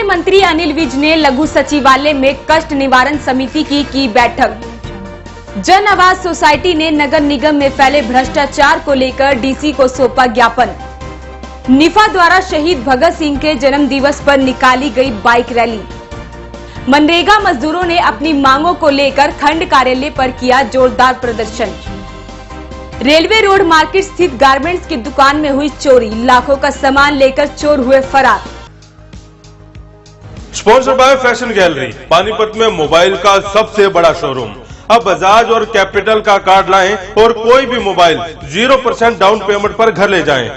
स्वास्थ्य मंत्री अनिल विज ने लघु सचिवालय में कष्ट निवारण समिति की बैठक। जन आवाज सोसाइटी ने नगर निगम में फैले भ्रष्टाचार को लेकर डीसी को सौंपा ज्ञापन। निफा द्वारा शहीद भगत सिंह के जन्म दिवस पर निकाली गई बाइक रैली। मनरेगा मजदूरों ने अपनी मांगों को लेकर खंड कार्यालय पर किया जोरदार प्रदर्शन। रेलवे रोड मार्केट स्थित गारमेंट्स की दुकान में हुई चोरी, लाखों का सामान लेकर चोर हुए फरार। Sponsored by fashion gallery, Panipat में मोबाइल का सबसे बड़ा शोरूम। अब बजाज और कैपिटल का कार्ड लाएं और कोई भी मोबाइल 0% डाउन पेमेंट पर घर ले जाएं।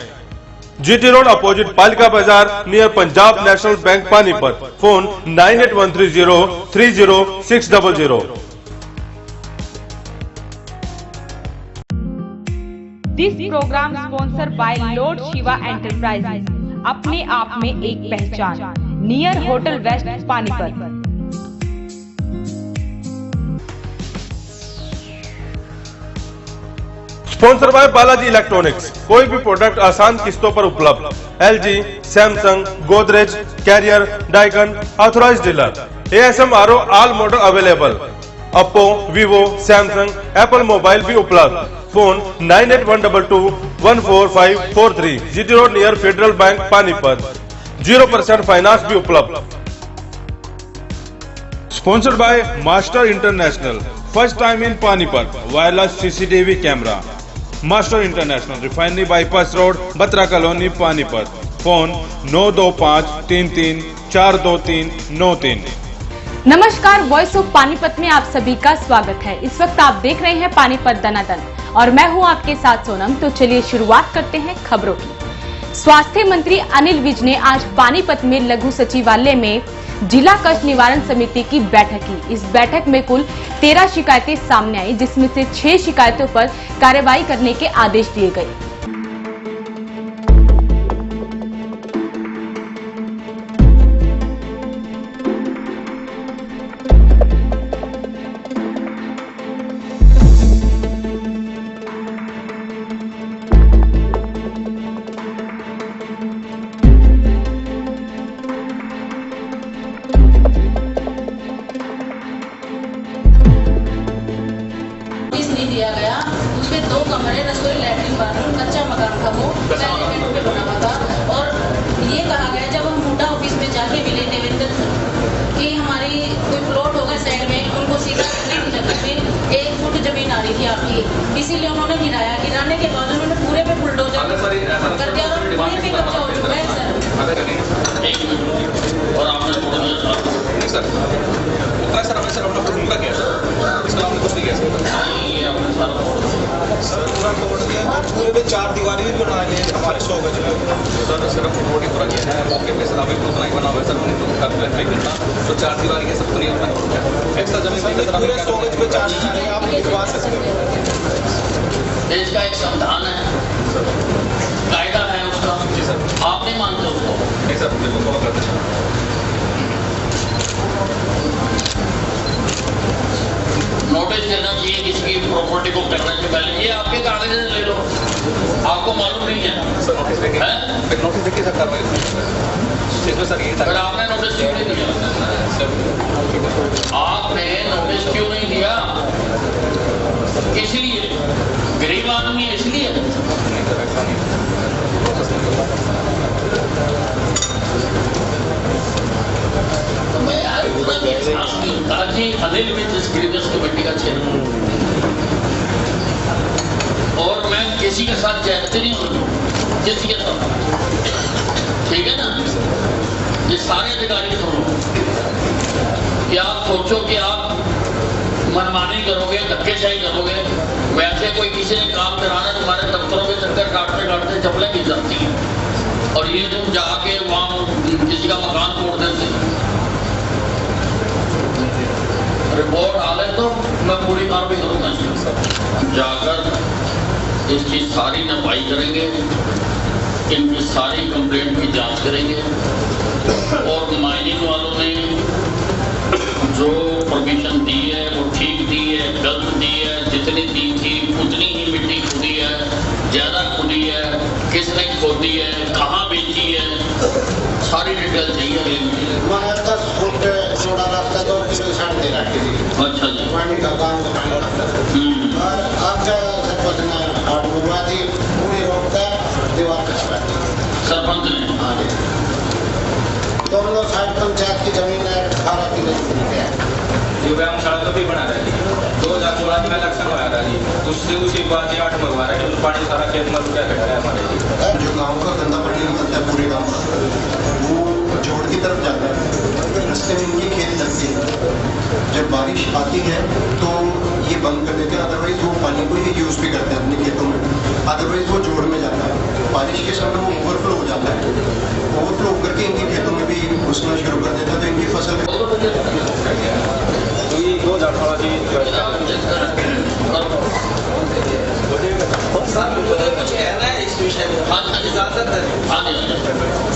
GT road opposite Palika Bazaar near Punjab national bank Panipat. Phone 9813030600। This programme sponsor by lord Shiva enterprises, अपने आप में एक पहचान, near hotel west Panipat. Sponsor by Balaji electronics, कोई भी प्रोडक्ट आसान किस्तों पर उपलब्ध। LG, Samsung, Godrej, Carrier, Daikin, authorised dealer. ASMRO all model available. Oppo, Vivo, Samsung, Apple mobile भी उपलब्ध। Phone 9812214543। GT road near Federal bank Panipat. 0% finance भी उपलब्ध। Sponsored by master international, first time in Panipat, wireless CCTV camera. Master international, refinery bypass road, Batra colony Panipat. Phone 9253342393। नमस्कार, voice of Panipat में आप सभी का स्वागत है। इस वक्त आप देख रहे हैं पानीपत दनादन और मैं हूं आपके साथ सोनम। तो चलिए शुरुआत करते हैं खबरों की। स्वास्थ्य मंत्री अनिल विज ने आज पानीपत में लघु सचिवालय में जिला कष्ट निवारण समिति की बैठक की। इस बैठक में कुल 13 शिकायतें सामने आई, जिसमें से 6 शिकायतों पर कार्रवाई करने के आदेश दिए गए। दिया गया, उसके 2 कमरे, रसोई, लैट्रिन, बाथरूम, कच्चा मकान था वो, पहले पे बना हुआ था। और ये कहा गया जब हम हुडा ऑफिस में जाके मिले देवेंद्र कि हमारी कोई प्लॉट होगा साइड में, उनको सीधा करने की जगह पे 1 फुट जमीन आ रही थी आपकी, इसीलिए उन्होंने गिराया। गिराने के बाद उन्होंने पूरे पे बुलडोजर कर दिया और पूरे पे कब्जा हो चुका है सर। और आपने सर सर हमने सर अपना भूमिका किया सर, इसका हमने कुछ नहीं किया सर पूरा तोड़ दिया। पूरे में 4 दीवारी भी बना ली हमारे 100 गज में सर। सिर्फ रोड ही पूरा किया है मौके पे सर। अभी तो उतना ही बना हुआ है सर, तो 4 दीवारी है सब पूरी एक्स्ट्रा जमीन पूरे 100 गज में 4 दीवारी आप विश्वास सकते हो। देश का एक संविधान है, कायदा है उसका। जी सर। आप नहीं मानते उसको? नहीं सर, बिल्कुल फॉलो करते हैं। नोटिस देना चाहिए किसी की प्रॉपर्टी को करने से पहले। ये आपके कागज ले लो, आपको मालूम नहीं है सर। नोटिस देखिए, नोटिस देखिए सर कार्रवाई इसमें सर। ये फिर आपने नोटिस क्यों नहीं दिया? आपने नोटिस क्यों नहीं दिया? इसलिए गरीब आदमी, इसलिए मैं अनिल विज इस ग्रीवियस कमेटी का चेयरमैन, और मैं किसी के साथ जैसे नहीं हूँ, किसी के साथ, ठीक है ना। ये सारे अधिकारी सुनो कि आप सोचो कि आप मनमानी करोगे, धक्केशाही करोगे। वैसे कोई किसी ने काम कराना, तुम्हारे दफ्तरों के चक्कर काटते काटते चप्पलें गिर जाती हैं, और ये तुम जाके वहां किसी का मकान तोड़ देते। रिपोर्ट आ ले तो मैं पूरी कार्रवाई करूंगा। जाकर इसकी सारी नफाई करेंगे, इनकी सारी कंप्लेंट की जांच करेंगे, और माइनिंग वालों ने जो परमिशन दी है वो ठीक दी है, गलत दी है, जितनी दी थी उतनी ही मिट्टी खुदी है, ज्यादा खुदी है, किसने खोदी है, कहाँ बेची है, सारी डिटेल चाहिए। सरपंच ने। तो हम लोग साइड पंचायत की जमीन है 18 किलो है। ये व्यायाम शाला भी बना रहा है 2016 में इलेक्शन हुआ था जी, उससे उसी बात 8 मंगवा रहा है कि पानी सारा खेत में रुका खड़ा है हमारे। जो गांव का गंदा पानी निकलता है पूरे गांव का, वो जोड़ की तरफ जाता है, रास्ते में इनकी खेती लगती है। जब बारिश आती है तो ये बंद कर देते हैं, अदरवाइज वो पानी को ही यूज़ भी करते हैं अपने खेतों में, अदरवाइज वो जोड़ में जाता है। बारिश के समय वो ओवरफ्लो हो जाता है, ओवरफ्लो होकर के इनके खेतों में भी घुसना शुरू कर देता है, तो इनकी फसल तो ये 2018 की सर मुझे कुछ कहना है इस विषय में, इजाजत है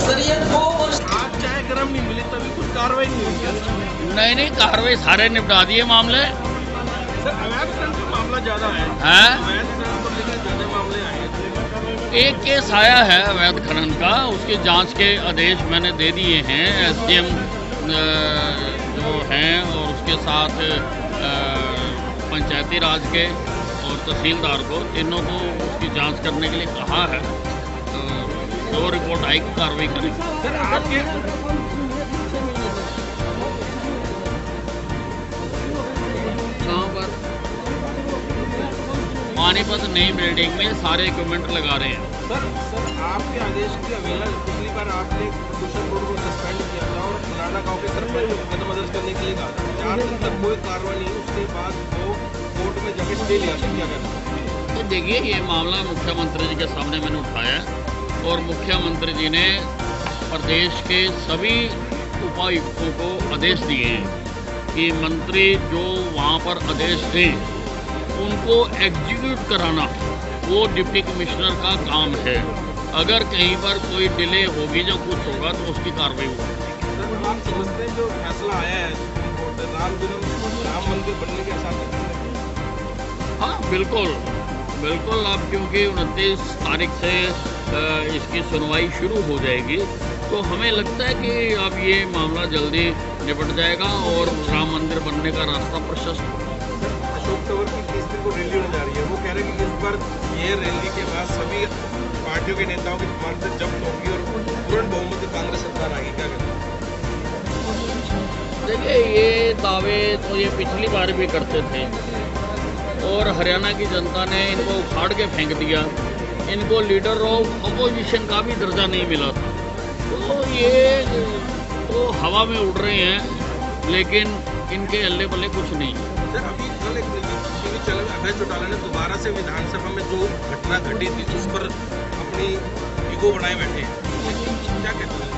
सर। ये 2 वर्ष आज चाय गर्म नहीं मिली तभी कुछ कार्रवाई नहीं हुई। नहीं कार्रवाई सारे निपटा दिए मामले। सर अवैध खनन का मामला ज्यादा है, हैं? अवैध खनन को लेकर ज्यादा मामले आए हैं। एक केस आया है अवैध खनन का, उसकी जांच के आदेश मैंने दे दिए हैं एसडीएम जो हैं और उसके साथ पंचायती राज के और तहसीलदार को, तीनों को उसकी जांच करने के लिए कहा है। तो जो रिपोर्ट आएगी कार्रवाई करेंगे। सर आज के कहाँ पर? पानीपत नई बिल्डिंग में सारे इक्विपमेंट लगा रहे हैं। सर आपके आदेश की अवहेलना, पिछली बार आपने कुशल रोड को सस्पेंड किया था और नाना गांव के सरपंच को मुकदमा दर्ज करने के लिए कहा था। 4 दिन तक कोई कार्रवाई नहीं, उसके बाद वो कोर्ट में जाके स्टे लिया था। क्या कहना? तो देखिए ये मामला मुख्यमंत्री जी के सामने मैंने उठाया है और मुख्यमंत्री जी ने प्रदेश के सभी उपायुक्तों को आदेश दिए हैं कि मंत्री जो वहाँ पर आदेश दें उनको एग्जीक्यूट कराना वो डिप्टी कमिश्नर का काम है। अगर कहीं पर कोई डिले होगी जो कुछ होगा तो उसकी कार्रवाई होगी। सर आप समझते हैं जो फैसला आया है सुप्रीम कोर्ट में राम मंदिर बनने के साथ? हाँ बिल्कुल बिल्कुल। अब क्योंकि 29 तारीख से इसकी सुनवाई शुरू हो जाएगी तो हमें लगता है कि अब ये मामला जल्दी निपट जाएगा और राम मंदिर बनने का रास्ता प्रशस्त होगा। अशोक टावर की 30 दिन को रैली होने जा रही है, वो कह रहे हैं कि इस बार ये रैली के बाद सभी पार्टियों के नेताओं की इमारतें जब्त होगी और तुरंत बहुमत कांग्रेस सरकार आएगी। क्या कहते हैं? देखिए ये दावे तो ये पिछली बार भी करते थे और हरियाणा की जनता ने इनको उखाड़ के फेंक दिया। इनको लीडर ऑफ अपोजिशन का भी दर्जा नहीं मिला था। तो ये तो हवा में उड़ रहे हैं लेकिन इनके अल्ले बल्ले कुछ नहीं। सर अभी कल एक टीवी चैनल अभय चौटाला ने दोबारा से विधानसभा में जो घटना घटी थी उस पर अपनी ईगो बनाए बैठे हैं। क्या कहते हैं?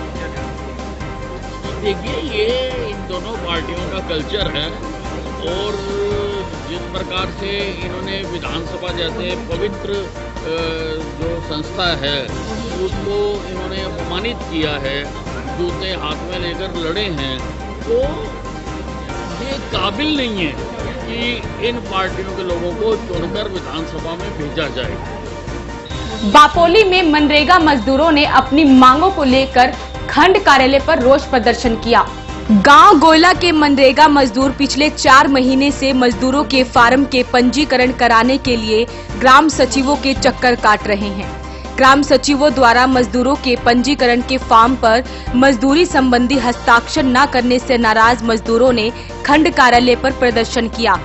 देखिए ये इन दोनों पार्टियों का कल्चर है और जिस प्रकार से इन्होंने विधानसभा जैसे पवित्र जो संस्था है उसको इन्होंने अपमानित किया है, जूते हाथ में लेकर लड़े हैं, तो ये काबिल नहीं है कि इन पार्टियों के लोगों को चुनकर विधानसभा में भेजा जाए। बापोली में मनरेगा मजदूरों ने अपनी मांगों को लेकर खंड कार्यालय पर रोष प्रदर्शन किया। गांव गोयला के मनरेगा मजदूर पिछले 4 महीने से मजदूरों के फार्म के पंजीकरण कराने के लिए ग्राम सचिवों के चक्कर काट रहे हैं। ग्राम सचिवों द्वारा मजदूरों के पंजीकरण के फॉर्म पर मजदूरी संबंधी हस्ताक्षर न करने से नाराज मजदूरों ने खंड कार्यालय पर प्रदर्शन किया।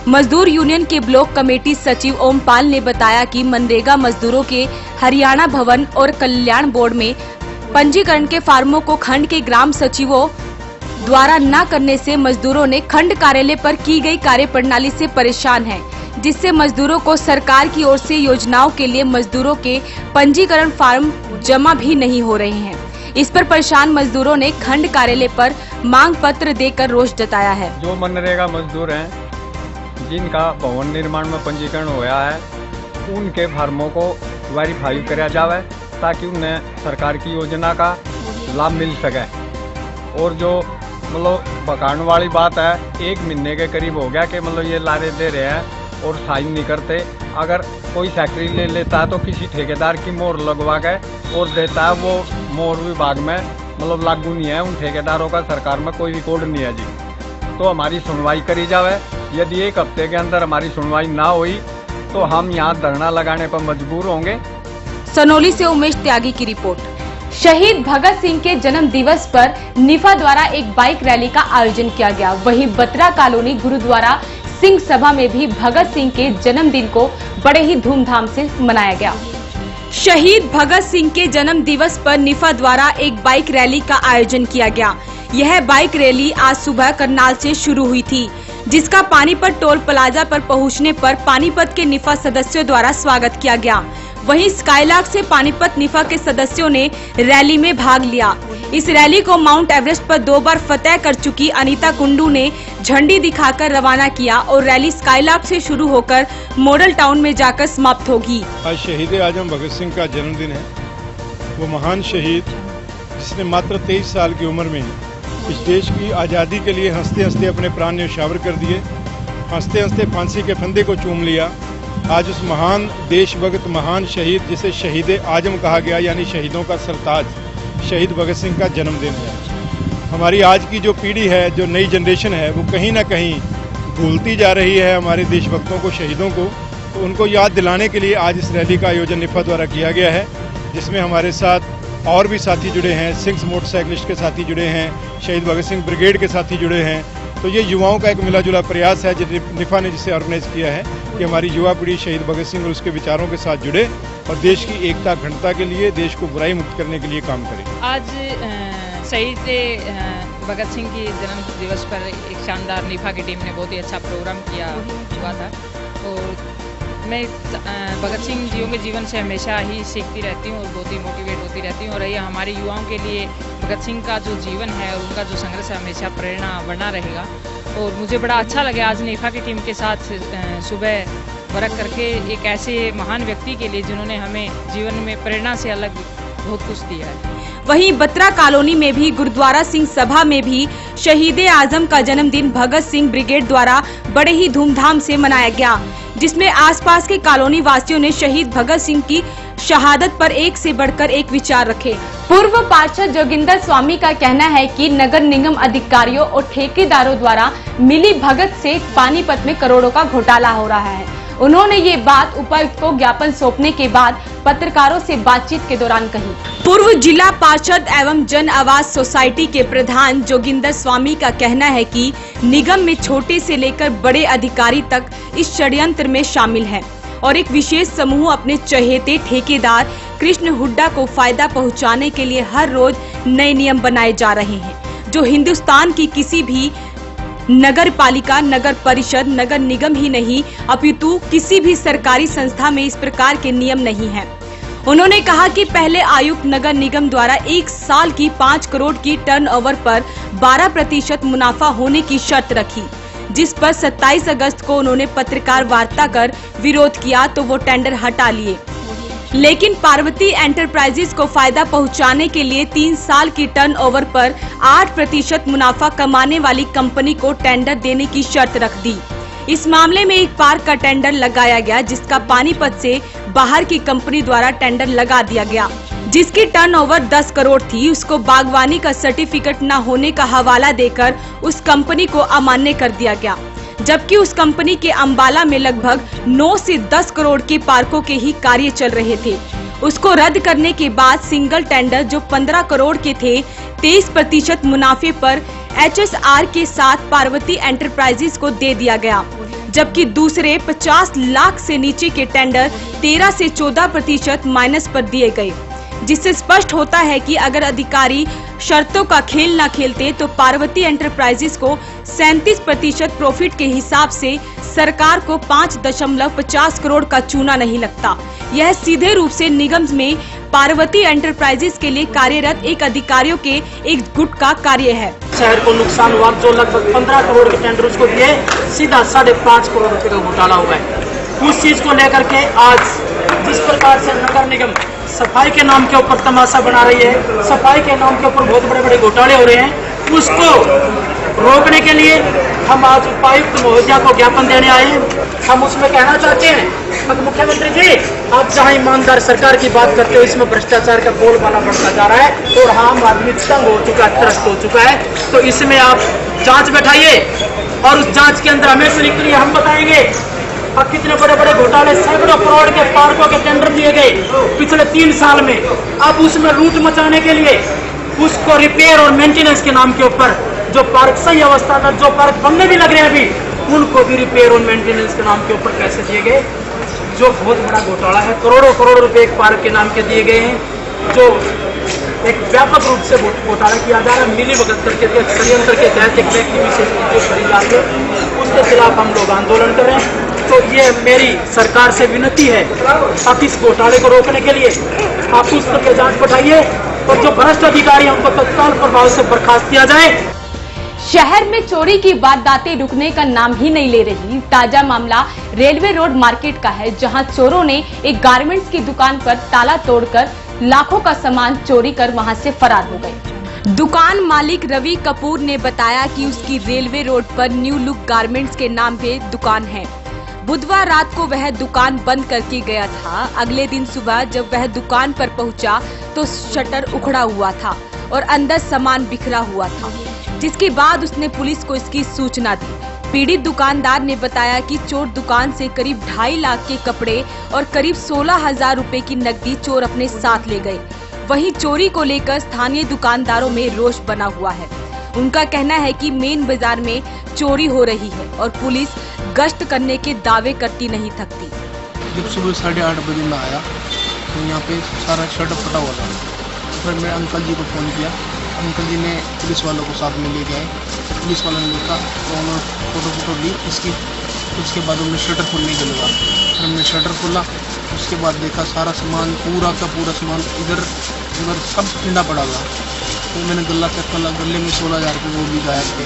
मजदूर यूनियन के ब्लॉक कमेटी सचिव ओमपाल ने बताया कि मनरेगा मजदूरों के हरियाणा भवन और कल्याण बोर्ड में पंजीकरण के फार्मों को खंड के ग्राम सचिवों द्वारा न करने से मजदूरों ने खंड कार्यालय पर की गई कार्यप्रणाली से परेशान हैं, जिससे मजदूरों को सरकार की ओर से योजनाओं के लिए मजदूरों के पंजीकरण फार्म जमा भी नहीं हो रहे हैं। इस पर परेशान मजदूरों ने खंड कार्यालय पर मांग पत्र देकर रोष जताया है। जो मनरेगा मजदूर हैं जिनका भवन निर्माण में पंजीकरण होया है उनके फार्मों को वेरीफाई कराया जावे ताकि उन्हें सरकार की योजना का लाभ मिल सके। और जो मतलब पकाने वाली बात है 1 महीने के करीब हो गया कि मतलब ये लारे दे रहे हैं और साइन नहीं करते। अगर कोई फैक्ट्री ले लेता है तो किसी ठेकेदार की मोहर लगवा के और देता है, वो मोहर विभाग में मतलब लागू नहीं है। उन ठेकेदारों का सरकार में कोई रिकॉर्ड नहीं है जी। तो हमारी सुनवाई करी जावे। यदि 1 हफ्ते के अंदर हमारी सुनवाई ना हुई तो हम यहाँ धरना लगाने पर मजबूर होंगे। सनोली से उमेश त्यागी की रिपोर्ट। शहीद भगत सिंह के जन्म दिवस पर निफा द्वारा एक बाइक रैली का आयोजन किया गया। वहीं बत्रा कॉलोनी गुरुद्वारा सिंह सभा में भी भगत सिंह के जन्मदिन को बड़े ही धूमधाम से मनाया गया। शहीद भगत सिंह के जन्म दिवस पर निफा द्वारा एक बाइक रैली का आयोजन किया गया। यह बाइक रैली आज सुबह करनाल से शुरू हुई थी, जिसका पानीपत टोल प्लाजा पर पहुंचने पर पानीपत के निफा सदस्यों द्वारा स्वागत किया गया। वहीं स्काईलार्क से पानीपत निफा के सदस्यों ने रैली में भाग लिया। इस रैली को माउंट एवरेस्ट पर 2 बार फतह कर चुकी अनीता कुंडू ने झंडी दिखाकर रवाना किया और रैली स्काईलार्क से शुरू होकर मॉडल टाउन में जाकर समाप्त होगी। आज शहीद आजम भगत सिंह का जन्मदिन है। वो महान शहीद जिसने मात्र 23 साल की उम्र में इस देश की आज़ादी के लिए हंसते हंसते अपने प्राण न्यौछावर कर दिए, हंसते हंसते फांसी के फंदे को चूम लिया। आज उस महान देशभक्त महान शहीद जिसे शहीद आजम कहा गया, यानी शहीदों का सरताज, शहीद भगत सिंह का जन्मदिन है। हमारी आज की जो पीढ़ी है, जो नई जनरेशन है, वो कहीं ना कहीं भूलती जा रही है हमारे देशभक्तों को, शहीदों को। तो उनको याद दिलाने के लिए आज इस रैली का आयोजन निफा द्वारा किया गया है, जिसमें हमारे साथ और भी साथी जुड़े हैं, सिंह मोटरसाइकिलिस्ट के साथी जुड़े हैं, शहीद भगत सिंह ब्रिगेड के साथी जुड़े हैं। तो ये युवाओं का एक मिला जुला प्रयास है निफा ने जिसे ऑर्गेनाइज किया है कि हमारी युवा पीढ़ी शहीद भगत सिंह और उसके विचारों के साथ जुड़े और देश की एकता अखंडता के लिए, देश को बुराई मुक्त करने के लिए काम करें। आज शहीद भगत सिंह की जन्म दिवस पर एक शानदार निफा की टीम ने बहुत ही अच्छा प्रोग्राम किया हुआ था। और मैं भगत सिंह जियों के जीवन से हमेशा ही सीखती रहती हूँ और बहुत ही मोटिवेट होती रहती हूँ। और ये हमारे युवाओं के लिए भगत सिंह का जो जीवन है और उनका जो संघर्ष है हमेशा प्रेरणा बना रहेगा। और मुझे बड़ा अच्छा लगा आज निफा की टीम के साथ सुबह वर्क करके एक ऐसे महान व्यक्ति के लिए जिन्होंने हमें जीवन में प्रेरणा से अलग बहुत कुछ दिया है। वहीं बत्रा कॉलोनी में भी गुरुद्वारा सिंह सभा में भी शहीद आजम का जन्मदिन भगत सिंह ब्रिगेड द्वारा बड़े ही धूमधाम से मनाया गया, जिसमें आसपास के कॉलोनी वासियों ने शहीद भगत सिंह की शहादत पर एक से बढ़कर एक विचार रखे। पूर्व पार्षद जोगिंदर स्वामी का कहना है कि नगर निगम अधिकारियों और ठेकेदारों द्वारा मिली भगत से पानीपत में करोड़ों का घोटाला हो रहा है। उन्होंने ये बात उपायुक्त को ज्ञापन सौंपने के बाद पत्रकारों से बातचीत के दौरान कही। पूर्व जिला पार्षद एवं जन आवास सोसाइटी के प्रधान जोगिंदर स्वामी का कहना है कि निगम में छोटे से लेकर बड़े अधिकारी तक इस षड्यंत्र में शामिल है और एक विशेष समूह अपने चहेते ठेकेदार कृष्ण हुड्डा को फायदा पहुंचाने के लिए हर रोज नए नियम बनाए जा रहे हैं, जो हिंदुस्तान की किसी भी नगर पालिका, नगर परिषद, नगर निगम ही नहीं अपितु किसी भी सरकारी संस्था में इस प्रकार के नियम नहीं हैं। उन्होंने कहा कि पहले आयुक्त नगर निगम द्वारा 1 साल की 5 करोड़ की टर्नओवर पर 12% मुनाफा होने की शर्त रखी, जिस पर 27 अगस्त को उन्होंने पत्रकार वार्ता कर विरोध किया तो वो टेंडर हटा लिए। लेकिन पार्वती एंटरप्राइजेस को फायदा पहुंचाने के लिए 3 साल की टर्नओवर पर 8% मुनाफा कमाने वाली कंपनी को टेंडर देने की शर्त रख दी। इस मामले में एक पार्क का टेंडर लगाया गया, जिसका पानीपत से बाहर की कंपनी द्वारा टेंडर लगा दिया गया, जिसकी टर्नओवर 10 करोड़ थी। उसको बागवानी का सर्टिफिकेट न होने का हवाला देकर उस कंपनी को अमान्य कर दिया गया, जबकि उस कंपनी के अंबाला में लगभग 9 से 10 करोड़ के पार्कों के ही कार्य चल रहे थे। उसको रद्द करने के बाद सिंगल टेंडर जो 15 करोड़ के थे 23% मुनाफे पर HSR के साथ पार्वती एंटरप्राइजेस को दे दिया गया, जबकि दूसरे 50 लाख से नीचे के टेंडर 13 से 14% माइनस पर दिए गए, जिससे स्पष्ट होता है कि अगर अधिकारी शर्तों का खेल न खेलते तो पार्वती एंटरप्राइजेस को 37% प्रॉफिट के हिसाब से सरकार को 5.50 करोड़ का चूना नहीं लगता। यह सीधे रूप से निगम में पार्वती एंटरप्राइजेस के लिए कार्यरत एक अधिकारियों के एक गुट का कार्य है। शहर को नुकसान हुआ, जो लगभग 15 करोड़ के टेंडर उसको दिए, सीधा 5.5 करोड़ रुपए का घोटाला हुआ है। उस चीज को लेकर के आज जिस प्रकार से नगर निगम सफाई के नाम के ऊपर तमाशा बना रही है, सफाई के नाम के ऊपर बहुत बड़े बड़े घोटाले हो रहे हैं, उसको रोकने के लिए हम आज उपायुक्त महोदया को ज्ञापन देने आए हैं। हम उसमें कहना चाहते हैं कि मुख्यमंत्री जी, आप जहां ईमानदार सरकार की बात करते हो, इसमें भ्रष्टाचार का बोलबाला बढ़ता जा रहा है और आम आदमी तंग हो चुका है, त्रस्त हो चुका है। तो इसमें आप जांच बैठाइए और उस जांच के अंदर हमें क्लियरली हम बताएंगे और कितने बड़े बड़े घोटाले, सैकड़ों करोड़ के पार्कों के टेंडर दिए गए पिछले 3 साल में। अब उसमें लूट मचाने के लिए उसको रिपेयर और मेंटेनेंस के नाम के ऊपर जो पार्क सही अवस्था में, जो पार्क बनने भी लग रहे हैं अभी, उनको भी रिपेयर और मेंटेनेंस के नाम के ऊपर पैसे दिए गए, जो बहुत बड़ा घोटाला है। करोड़ों करोड़ रुपए एक पार्क के नाम के दिए गए हैं, जो एक व्यापक रूप से घोटाला किया जा रहा है। मिली भगत करके षड्यंत्र के तहत एक व्यक्ति विशेष की जो खरीद जाती है, उसके खिलाफ हम लोग आंदोलन कर रहे हैं। तो ये मेरी सरकार से विनती है, आप इस घोटाले को रोकने के लिए आप उस पर जांच बढ़ाइए और जो भ्रष्ट अधिकारी हैं उनको तत्काल प्रभाव से बर्खास्त किया जाए। शहर में चोरी की वारदातें रुकने का नाम ही नहीं ले रही। ताजा मामला रेलवे रोड मार्केट का है, जहां चोरों ने एक गारमेंट्स की दुकान पर ताला तोड़कर लाखों का सामान चोरी कर वहां से फरार हो गए। दुकान मालिक रवि कपूर ने बताया कि उसकी रेलवे रोड पर न्यू लुक गारमेंट्स के नाम पे दुकान है। बुधवार रात को वह दुकान बंद करके गया था। अगले दिन सुबह जब वह दुकान पर पहुंचा तो शटर उखड़ा हुआ था और अंदर सामान बिखरा हुआ था, जिसके बाद उसने पुलिस को इसकी सूचना दी। पीड़ित दुकानदार ने बताया कि चोर दुकान से करीब 2.5 लाख के कपड़े और करीब 16,000 रुपए की नकदी चोर अपने साथ ले गए। वहीं चोरी को लेकर स्थानीय दुकानदारों में रोष बना हुआ है। उनका कहना है कि मेन बाजार में चोरी हो रही है और पुलिस गश्त करने के दावे करती नहीं थकती। जब सुबह 8:30 बजे मैं आया तो यहाँ पे सारा शटर फटा हुआ था। फिर मैं अंकल जी को फ़ोन किया, अंकल जी ने पुलिस वालों को साथ में ले गए। पुलिस वालों ने देखा तो उन्होंने फ़ोटो ली इसकी। उसके बाद उन्होंने शटर खोलने के लगा, हमने शटर खोला। उसके बाद देखा सारा सामान, पूरा का पूरा सामान इधर उधर सब ठंडा पड़ा था। तो मैंने गला चेक कर, गले में 16,000 रुपये वो भी गायब थे।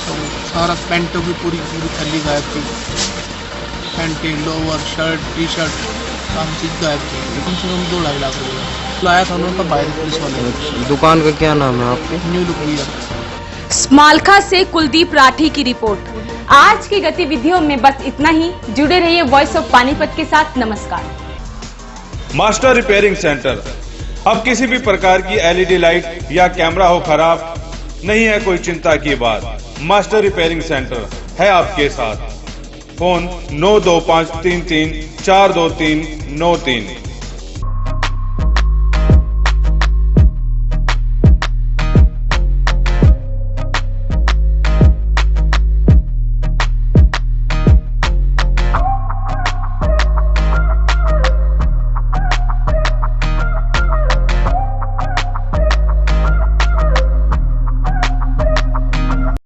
तो सारा पैंटों की पूरी थैली गायब थी। पैंटें, लोअर, शर्ट, टी शर्ट सारी चीज़ गायब थी। कम से कम 2-2.5 लाख रुपये लाया था उन्होंने तो बाहर पुलिस वाले। दुकान का क्या नाम है आपके? न्यू लुक भैया। स्मालखा से कुलदीप राठी की रिपोर्ट। आज की गतिविधियों में बस इतना ही। जुड़े रहिए वॉइस ऑफ पानीपत के साथ। नमस्कार। Master repairing centre. अब किसी भी प्रकार की एलईडी लाइट या कैमरा हो खराब, नहीं है कोई चिंता की बात। मास्टर रिपेयरिंग सेंटर है आपके साथ। फोन 92533 42393।